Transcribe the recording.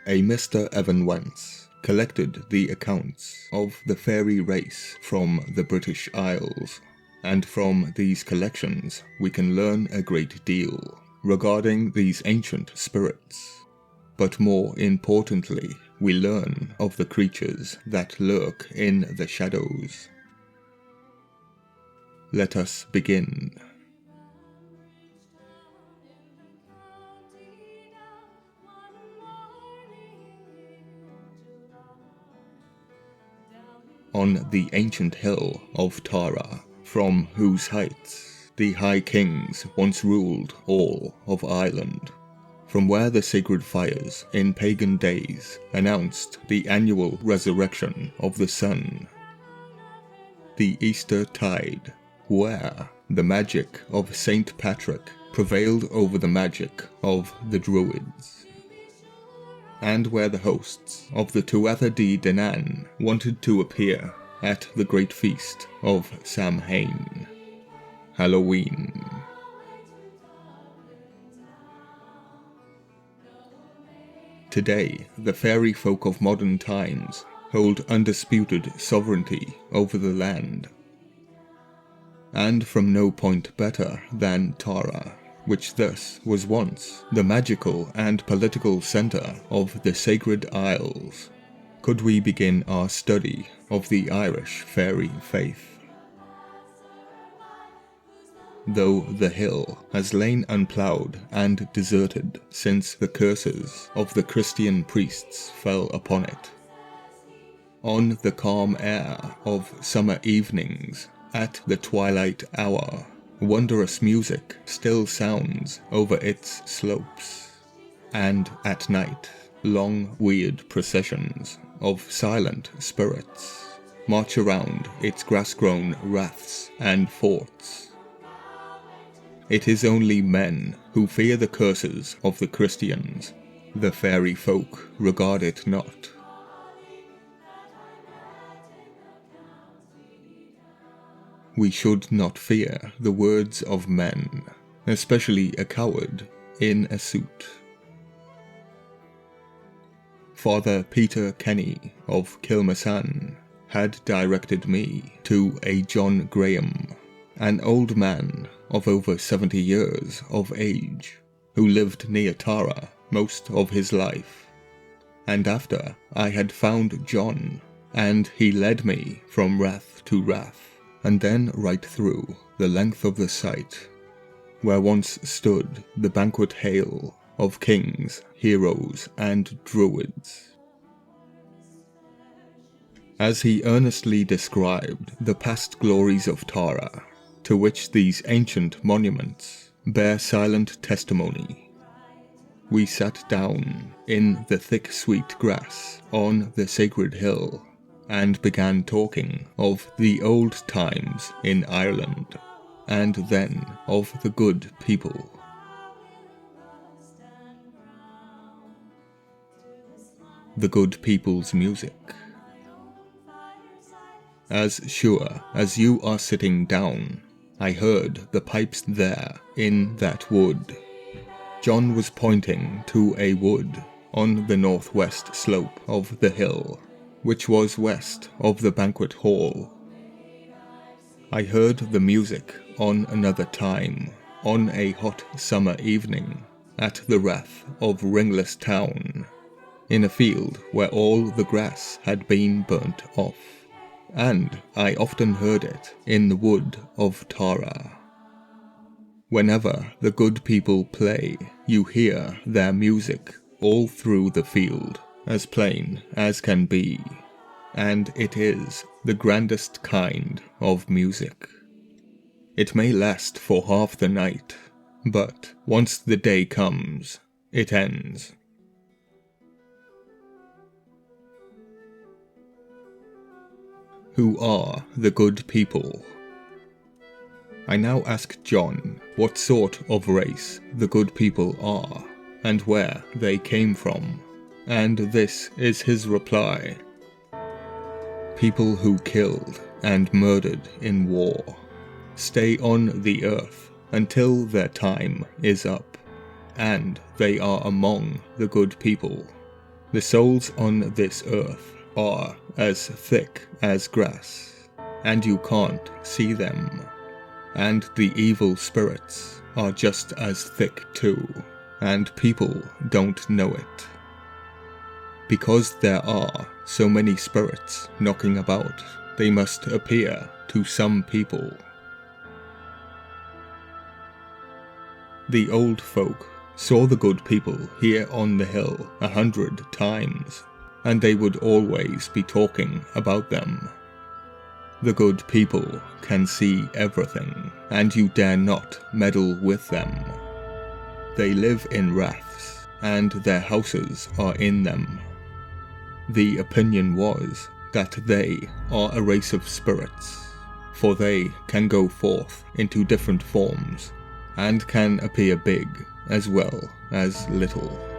A Mr. Evan Wentz collected the accounts of the fairy race from the British Isles, and from these collections we can learn a great deal regarding these ancient spirits. But more importantly, we learn of the creatures that lurk in the shadows. Let us begin. On the ancient hill of Tara, from whose heights the High Kings once ruled all of Ireland, from where the sacred fires in pagan days announced the annual resurrection of the sun, the Easter tide, where the magic of Saint Patrick prevailed over the magic of the Druids, and where the hosts of the Tuatha De Danann wanted to appear at the great feast of Samhain, Halloween. Today, the fairy folk of modern times hold undisputed sovereignty over the land, and from no point better than Tara, which thus was once the magical and political centre of the Sacred Isles, could we begin our study of the Irish fairy faith. Though the hill has lain unploughed and deserted since the curses of the Christian priests fell upon it, on the calm air of summer evenings at the twilight hour, wondrous music still sounds over its slopes, and at night long weird processions of silent spirits march around its grass-grown raths and forts. It is only men who fear the curses of the Christians. The fairy folk regard it not. We should not fear the words of men, especially a coward in a suit. Father Peter Kenny of Kilmassan had directed me to a John Graham, an old man of over 70 years of age, who lived near Tara most of his life. And after I had found John, and he led me from rath to rath, and then right through the length of the site, where once stood the banquet hale of kings, heroes, and druids. As he earnestly described the past glories of Tara, to which these ancient monuments bear silent testimony, we sat down in the thick sweet grass on the sacred hill, and began talking of the old times in Ireland, and then of the good people. The good people's music. As sure as you are sitting down, I heard the pipes there in that wood. John was pointing to a wood on the northwest slope of the hill, which was west of the banquet hall. I heard the music on another time, on a hot summer evening, at the rath of Ringless Town, in a field where all the grass had been burnt off, and I often heard it in the wood of Tara. Whenever the good people play, you hear their music all through the field, as plain as can be, and it is the grandest kind of music. It may last for half the night, but once the day comes, it ends. Who are the good people? I now asked John what sort of race the good people are, and where they came from, and this is his reply. People who killed and murdered in war stay on the earth until their time is up, and they are among the good people. The souls on this earth are as thick as grass, and you can't see them. And the evil spirits are just as thick too, and people don't know it. Because there are so many spirits knocking about, they must appear to some people. The old folk saw the good people here on the hill 100 times, and they would always be talking about them. The good people can see everything, and you dare not meddle with them. They live in raths, and their houses are in them. The opinion was that they are a race of spirits, for they can go forth into different forms, and can appear big as well as little.